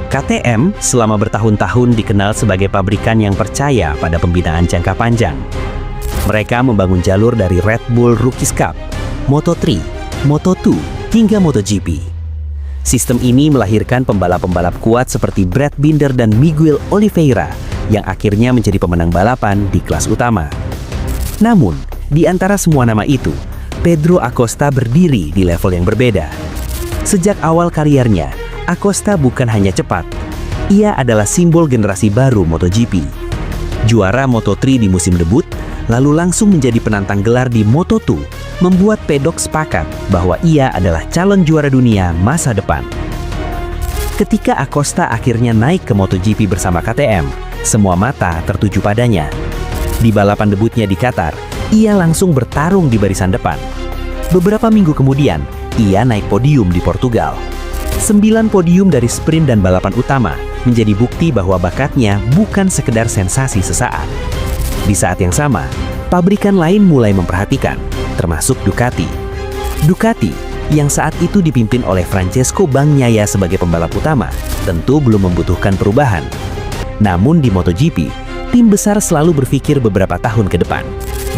KTM selama bertahun-tahun dikenal sebagai pabrikan yang percaya pada pembinaan jangka panjang. Mereka membangun jalur dari Red Bull Rookies Cup, Moto3, Moto2, hingga MotoGP. Sistem ini melahirkan pembalap-pembalap kuat seperti Brad Binder dan Miguel Oliveira yang akhirnya menjadi pemenang balapan di kelas utama. Namun, di antara semua nama itu, Pedro Acosta berdiri di level yang berbeda. Sejak awal kariernya, Acosta bukan hanya cepat, ia adalah simbol generasi baru MotoGP. Juara Moto3 di musim debut, lalu langsung menjadi penantang gelar di Moto2, membuat pedok sepakat bahwa ia adalah calon juara dunia masa depan. Ketika Acosta akhirnya naik ke MotoGP bersama KTM, semua mata tertuju padanya. Di balapan debutnya di Qatar, ia langsung bertarung di barisan depan. Beberapa minggu kemudian, ia naik podium di Portugal. 9 podium dari sprint dan balapan utama menjadi bukti bahwa bakatnya bukan sekedar sensasi sesaat. Di saat yang sama, pabrikan lain mulai memperhatikan, termasuk Ducati. Ducati, yang saat itu dipimpin oleh Francesco Bagnaia sebagai pembalap utama, tentu belum membutuhkan perubahan. Namun di MotoGP, tim besar selalu berpikir beberapa tahun ke depan,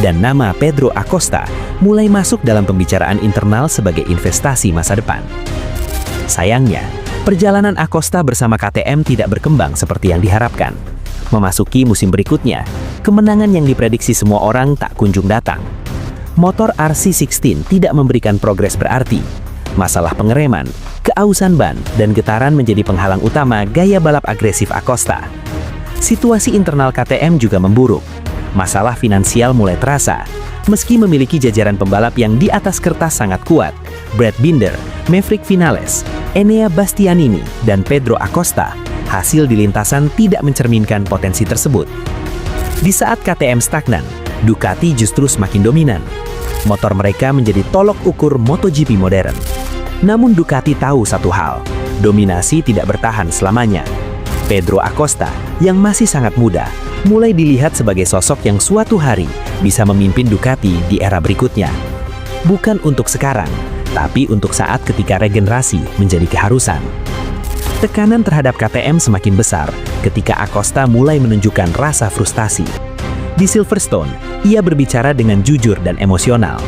dan nama Pedro Acosta mulai masuk dalam pembicaraan internal sebagai investasi masa depan. Sayangnya, perjalanan Acosta bersama KTM tidak berkembang seperti yang diharapkan. Memasuki musim berikutnya, kemenangan yang diprediksi semua orang tak kunjung datang. Motor RC16 tidak memberikan progres berarti. Masalah pengereman, keausan ban, dan getaran menjadi penghalang utama gaya balap agresif Acosta. Situasi internal KTM juga memburuk. Masalah finansial mulai terasa. Meski memiliki jajaran pembalap yang di atas kertas sangat kuat, Brad Binder, Maverick Vinales, Enea Bastianini, dan Pedro Acosta, hasil di lintasan tidak mencerminkan potensi tersebut. Di saat KTM stagnan, Ducati justru semakin dominan. Motor mereka menjadi tolok ukur MotoGP modern. Namun Ducati tahu satu hal, dominasi tidak bertahan selamanya. Pedro Acosta, yang masih sangat muda, mulai dilihat sebagai sosok yang suatu hari bisa memimpin Ducati di era berikutnya. Bukan untuk sekarang, tapi untuk saat ketika regenerasi menjadi keharusan. Tekanan terhadap KTM semakin besar ketika Acosta mulai menunjukkan rasa frustasi. Di Silverstone, ia berbicara dengan jujur dan emosional.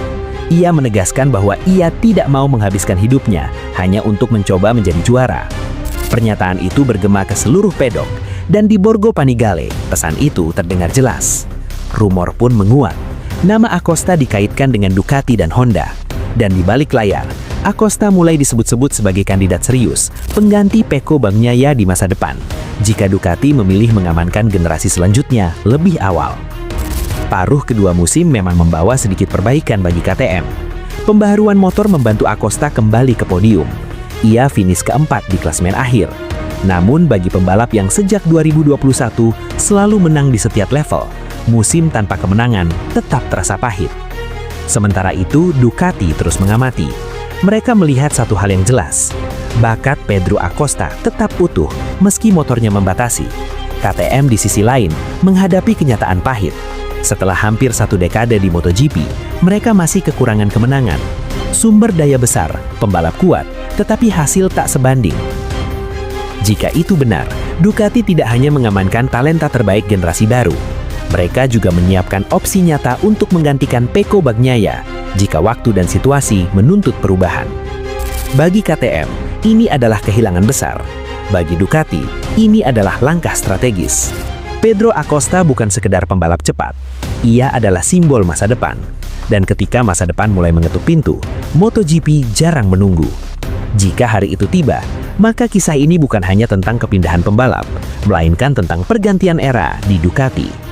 Ia menegaskan bahwa ia tidak mau menghabiskan hidupnya hanya untuk mencoba menjadi juara. Pernyataan itu bergema ke seluruh pedok, dan di Borgo Panigale, pesan itu terdengar jelas. Rumor pun menguat. Nama Acosta dikaitkan dengan Ducati dan Honda. Dan di balik layar, Acosta mulai disebut-sebut sebagai kandidat serius, pengganti Pecco Bagnaia di masa depan, jika Ducati memilih mengamankan generasi selanjutnya lebih awal. Paruh kedua musim memang membawa sedikit perbaikan bagi KTM. Pembaharuan motor membantu Acosta kembali ke podium. Ia finish keempat di klasemen akhir. Namun bagi pembalap yang sejak 2021 selalu menang di setiap level, musim tanpa kemenangan tetap terasa pahit. Sementara itu, Ducati terus mengamati. Mereka melihat satu hal yang jelas. Bakat Pedro Acosta tetap utuh meski motornya membatasi. KTM di sisi lain menghadapi kenyataan pahit. Setelah hampir 1 dekade di MotoGP, mereka masih kekurangan kemenangan. Sumber daya besar, pembalap kuat, tetapi hasil tak sebanding. Jika itu benar, Ducati tidak hanya mengamankan talenta terbaik generasi baru. Mereka juga menyiapkan opsi nyata untuk menggantikan Pecco Bagnaia jika waktu dan situasi menuntut perubahan. Bagi KTM, ini adalah kehilangan besar. Bagi Ducati, ini adalah langkah strategis. Pedro Acosta bukan sekedar pembalap cepat. Ia adalah simbol masa depan. Dan ketika masa depan mulai mengetuk pintu, MotoGP jarang menunggu. Jika hari itu tiba, maka kisah ini bukan hanya tentang kepindahan pembalap, melainkan tentang pergantian era di Ducati.